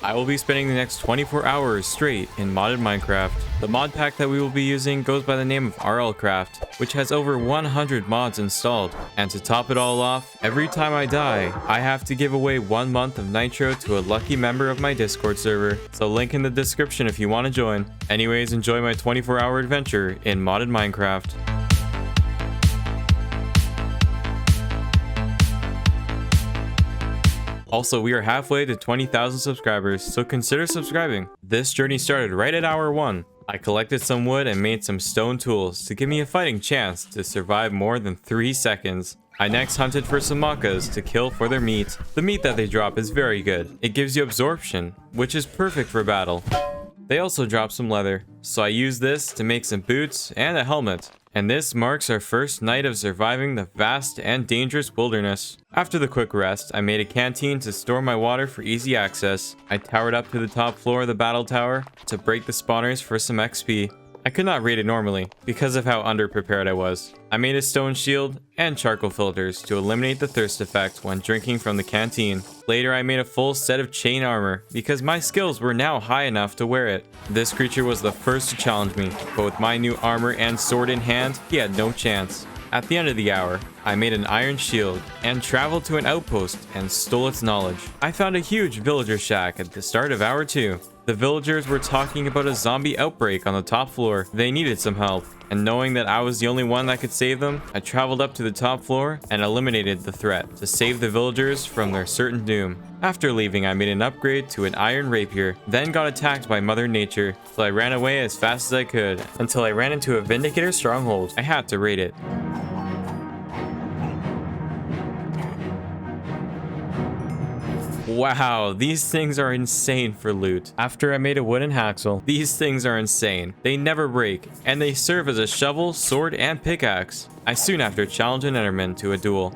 I will be spending the next 24 hours straight in modded Minecraft. The mod pack that we will be using goes by the name of RLCraft, which has over 100 mods installed. And to top it all off, every time I die, I have to give away 1 month of Nitro to a lucky member of my Discord server. So link in the description if you want to join. Anyways, enjoy my 24-hour adventure in modded Minecraft. Also, we are halfway to 20,000 subscribers, so consider subscribing. This journey started right at hour 1. I collected some wood and made some stone tools to give me a fighting chance to survive more than 3 seconds. I next hunted for some machas to kill for their meat. The meat that they drop is very good. It gives you absorption, which is perfect for battle. They also drop some leather, so I used this to make some boots and a helmet. And this marks our first night of surviving the vast and dangerous wilderness. After the quick rest, I made a canteen to store my water for easy access. I towered up to the top floor of the battle tower to break the spawners for some XP. I could not raid it normally because of how underprepared I was. I made a stone shield and charcoal filters to eliminate the thirst effect when drinking from the canteen. Later, I made a full set of chain armor because my skills were now high enough to wear it. This creature was the first to challenge me, but with my new armor and sword in hand, he had no chance. At the end of the hour, I made an iron shield and traveled to an outpost and stole its knowledge. I found a huge villager shack at the start of hour 2. The villagers were talking about a zombie outbreak on the top floor. They needed some help, and knowing that I was the only one that could save them, I traveled up to the top floor and eliminated the threat to save the villagers from their certain doom. After leaving, I made an upgrade to an iron rapier, then got attacked by Mother Nature, so I ran away as fast as I could until I ran into a Vindicator stronghold. I had to raid it. Wow, these things are insane for loot. After I made a wooden haxel, these things are insane. They never break, and they serve as a shovel, sword, and pickaxe. I soon after challenged an Enderman to a duel.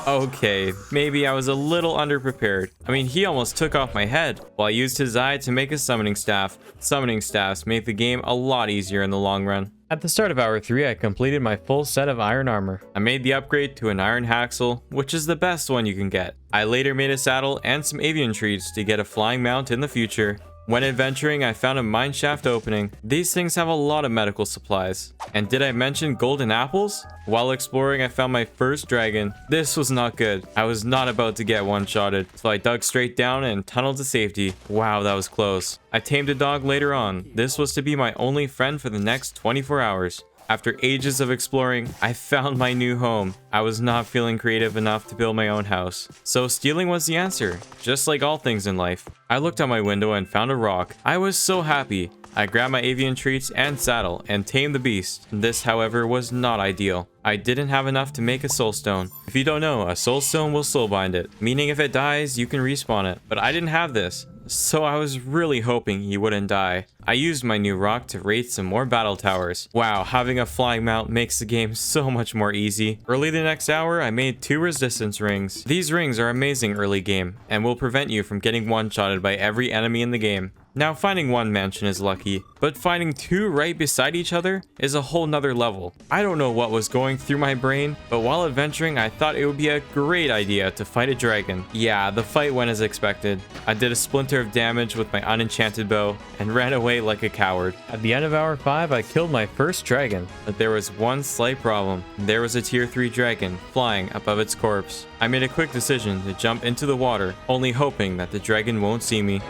Okay, maybe I was a little underprepared. I mean, he almost took off my head while I used his eye to make a summoning staff. Summoning staffs make the game a lot easier in the long run. At the start of hour 3, I completed my full set of iron armor. I made the upgrade to an iron haxel, which is the best one you can get. I later made a saddle and some avian trees to get a flying mount in the future. When adventuring, I found a mineshaft opening. These things have a lot of medical supplies. And did I mention golden apples? While exploring, I found my first dragon. This was not good. I was not about to get one-shotted, so I dug straight down and tunneled to safety. Wow, that was close. I tamed a dog later on. This was to be my only friend for the next 24 hours. After ages of exploring, I found my new home. I was not feeling creative enough to build my own house, so stealing was the answer, just like all things in life. I looked out my window and found a rock. I was so happy. I grabbed my avian treats and saddle and tamed the beast. This, however, was not ideal. I didn't have enough to make a soulstone. If you don't know, a soulstone will soulbind it, meaning if it dies, you can respawn it. But I didn't have this, so I was really hoping he wouldn't die. I used my new rock to raid some more battle towers. Wow, having a flying mount makes the game so much more easy. Early the next hour, I made 2 resistance rings. These rings are amazing early game, and will prevent you from getting one-shotted by every enemy in the game. Now, finding one mansion is lucky, but finding 2 right beside each other is a whole nother level. I don't know what was going through my brain, but while adventuring, I thought it would be a great idea to fight a dragon. Yeah, the fight went as expected. I did a splinter of damage with my unenchanted bow and ran away like a coward. At the end of hour 5, I killed my first dragon, but there was one slight problem. There was a tier 3 dragon flying above its corpse. I made a quick decision to jump into the water, only hoping that the dragon won't see me.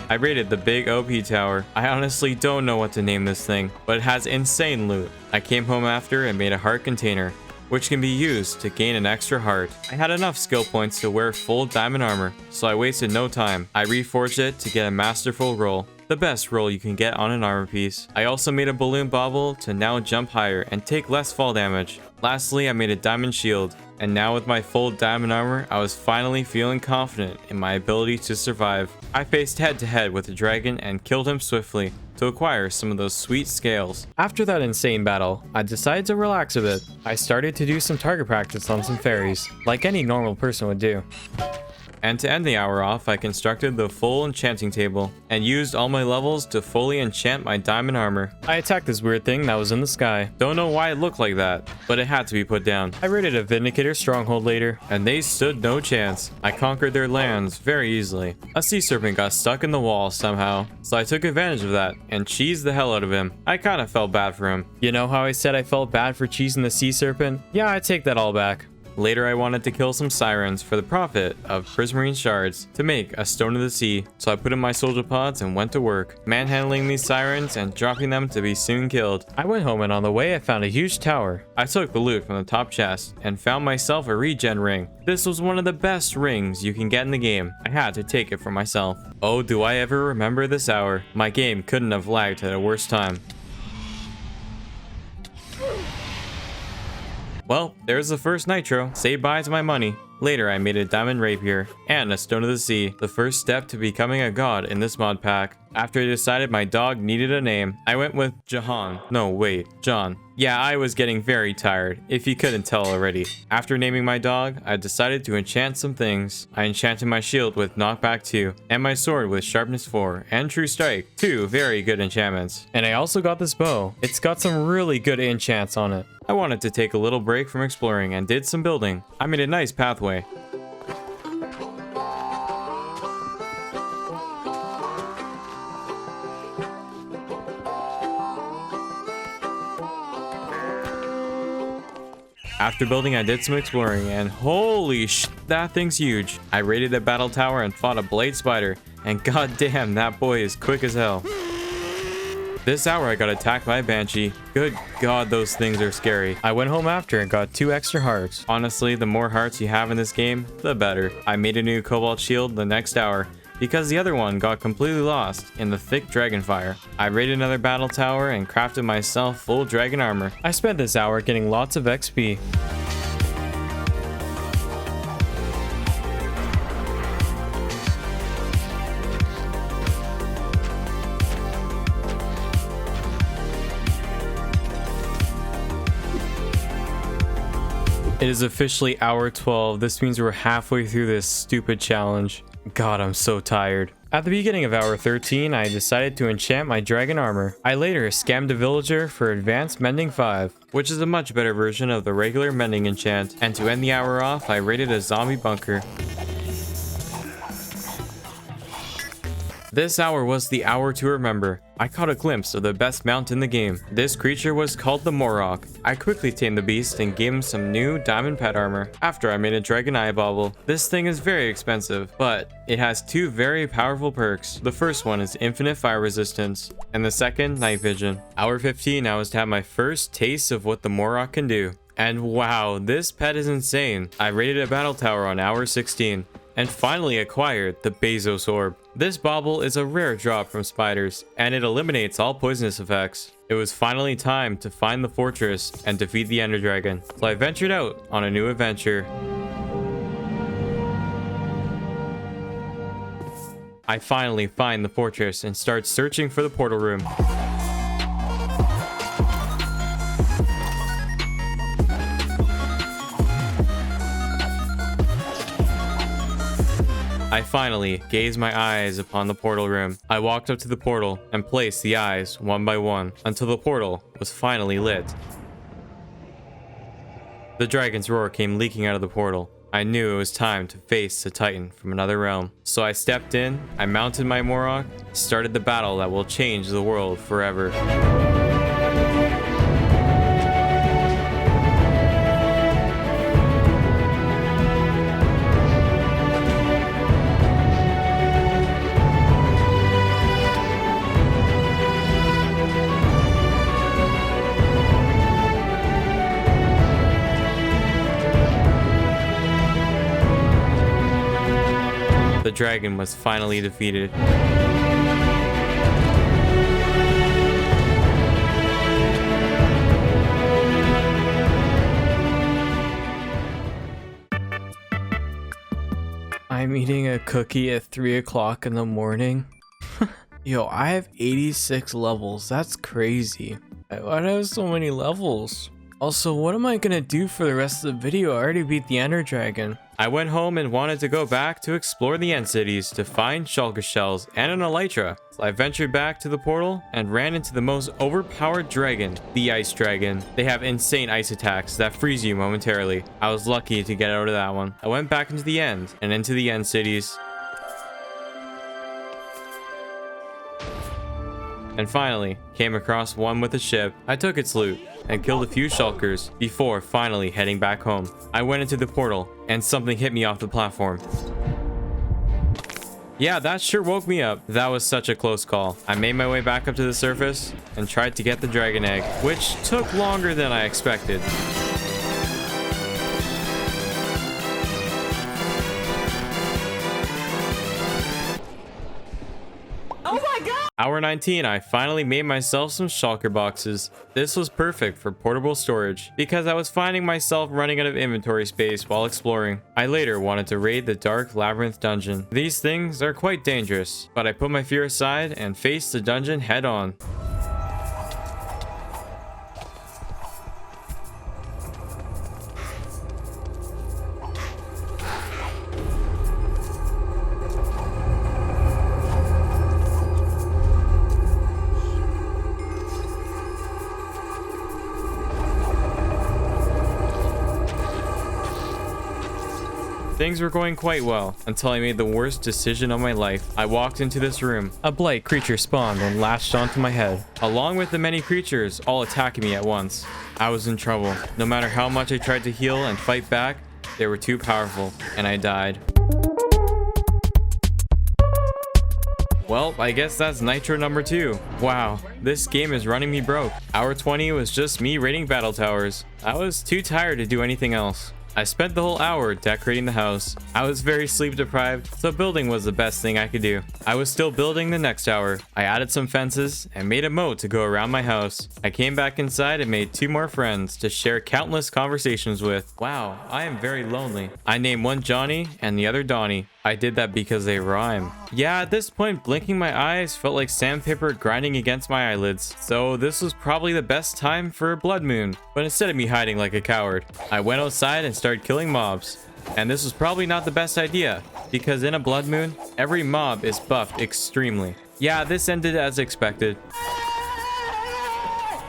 I raided the big OP tower. I honestly don't know what to name this thing, but it has insane loot. I came home after and made a heart container, which can be used to gain an extra heart. I had enough skill points to wear full diamond armor, so I wasted no time. I reforged it to get a masterful roll, the best roll you can get on an armor piece. I also made a balloon bobble to now jump higher and take less fall damage. Lastly, I made a diamond shield, and now with my full diamond armor, I was finally feeling confident in my ability to survive. I faced head to head with the dragon and killed him swiftly to acquire some of those sweet scales. After that insane battle, I decided to relax a bit. I started to do some target practice on some fairies, like any normal person would do. And to end the hour off, I constructed the full enchanting table and used all my levels to fully enchant my diamond armor. I attacked this weird thing that was in the sky. Don't know why it looked like that, but it had to be put down. I raided a Vindicator stronghold later, and they stood no chance. I conquered their lands very easily. A sea serpent got stuck in the wall somehow, so I took advantage of that and cheesed the hell out of him. I kind of felt bad for him. You know how I said I felt bad for cheesing the sea serpent? Yeah, I take that all back. Later, I wanted to kill some sirens for the profit of prismarine shards to make a stone of the sea, so I put in my soldier pods and went to work, manhandling these sirens and dropping them to be soon killed. I went home and on the way I found a huge tower. I took the loot from the top chest and found myself a regen ring. This was one of the best rings you can get in the game. I had to take it for myself. Oh, do I ever remember this hour. My game couldn't have lagged at a worse time. Well, there's the first nitro. Say bye to my money. Later, I made a diamond rapier and a stone of the sea, the first step to becoming a god in this mod pack. After I decided my dog needed a name, I went with Jahan. No, wait, John. Yeah, I was getting very tired, if you couldn't tell already. After naming my dog, I decided to enchant some things. I enchanted my shield with knockback 2, and my sword with sharpness 4, and true strike, 2 very good enchantments. And I also got this bow. It's got some really good enchants on it. I wanted to take a little break from exploring and did some building. I made a nice pathway. After building, I did some exploring, and holy sh, that thing's huge. I raided a battle tower and fought a blade spider, and goddamn, that boy is quick as hell. This hour I got attacked by a banshee. Good god, those things are scary. I went home after and got 2 extra hearts. Honestly, the more hearts you have in this game, the better. I made a new cobalt shield the next hour, because the other one got completely lost in the thick dragon fire. I raided another battle tower and crafted myself full dragon armor. I spent this hour getting lots of XP. It is officially hour 12. This means we're halfway through this stupid challenge. God, I'm so tired. At the beginning of hour 13, I decided to enchant my dragon armor. I later scammed a villager for advanced mending 5, which is a much better version of the regular mending enchant. And to end the hour off, I raided a zombie bunker. This hour was the hour to remember. I caught a glimpse of the best mount in the game. This creature was called the Morok. I quickly tamed the beast and gave him some new diamond pet armor. After I made a dragon eye bauble. This thing is very expensive, but it has 2 very powerful perks. The first one is infinite fire resistance, and the second, night vision. Hour 15, I was to have my first taste of what the Morok can do. And wow, this pet is insane. I raided a battle tower on hour 16. And finally acquired the Bezos Orb. This bauble is a rare drop from spiders, and it eliminates all poisonous effects. It was finally time to find the fortress and defeat the Ender Dragon, so I ventured out on a new adventure. I finally find the fortress and start searching for the portal room. I finally gazed my eyes upon the portal room. I walked up to the portal and placed the eyes one by one until the portal was finally lit. The dragon's roar came leaking out of the portal. I knew it was time to face the Titan from another realm. So I stepped in, I mounted my Morok, started the battle that will change the world forever. The dragon was finally defeated. I'm eating a cookie at 3 o'clock in the morning. Yo, I have 86 levels. That's crazy. Why do I have so many levels? Also, what am I gonna do for the rest of the video? I already beat the Ender Dragon. I went home and wanted to go back to explore the end cities to find shulker shells and an elytra. So I ventured back to the portal and ran into the most overpowered dragon, the ice dragon. They have insane ice attacks that freeze you momentarily. I was lucky to get out of that one. I went back into the end and into the end cities. And finally, came across one with a ship. I took its loot and killed a few shulkers before finally heading back home. I went into the portal and something hit me off the platform. Yeah, that sure woke me up. That was such a close call. I made my way back up to the surface and tried to get the dragon egg, which took longer than I expected. Hour 19, I finally made myself some shulker boxes. This was perfect for portable storage because I was finding myself running out of inventory space while exploring. I later wanted to raid the dark labyrinth dungeon. These things are quite dangerous, but I put my fear aside and faced the dungeon head on. Things were going quite well until I made the worst decision of my life. I walked into this room. A blight creature spawned and latched onto my head, along with the many creatures all attacking me at once. I was in trouble. No matter how much I tried to heal and fight back, they were too powerful, and I died. Well, I guess that's Nitro number 2. Wow, this game is running me broke. Hour 20 was just me raiding battle towers. I was too tired to do anything else. I spent the whole hour decorating the house. I was very sleep deprived, so building was the best thing I could do. I was still building the next hour. I added some fences and made a moat to go around my house. I came back inside and made 2 more friends to share countless conversations with. Wow, I am very lonely. I named one Johnny and the other Donnie. I did that because they rhyme. Yeah, at this point, blinking my eyes felt like sandpaper grinding against my eyelids. So this was probably the best time for a blood moon. But instead of me hiding like a coward, I went outside and started killing mobs. And this was probably not the best idea, because in a blood moon, every mob is buffed extremely. Yeah, this ended as expected.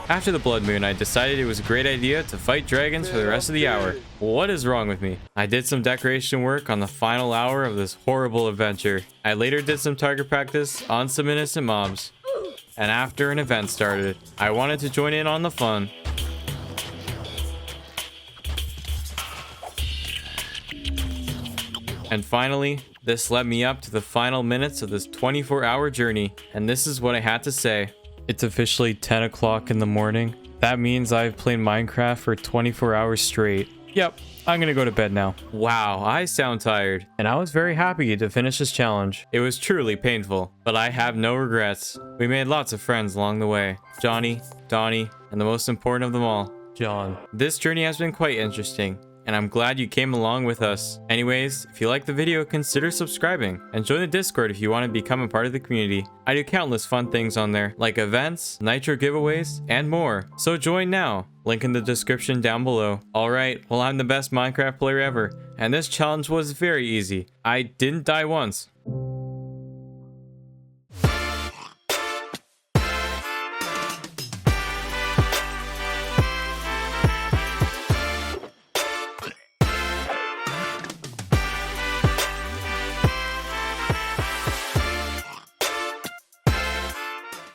After the blood moon, I decided it was a great idea to fight dragons for the rest of the hour. What is wrong with me? I did some decoration work on the final hour of this horrible adventure. I later did some target practice on some innocent mobs. And after an event started, I wanted to join in on the fun. And finally, this led me up to the final minutes of this 24-hour journey. And this is what I had to say. It's officially 10 o'clock in the morning. That means I've played Minecraft for 24 hours straight. Yep, I'm gonna go to bed now. Wow, I sound tired. And I was very happy to finish this challenge. It was truly painful, but I have no regrets. We made lots of friends along the way. Johnny, Donnie, and the most important of them all, John. This journey has been quite interesting, and I'm glad you came along with us. Anyways, if you liked the video, consider subscribing and join the Discord if you want to become a part of the community. I do countless fun things on there, like events, Nitro giveaways, and more. So join now. Link in the description down below. Alright, well I'm the best Minecraft player ever, and this challenge was very easy. I didn't die once.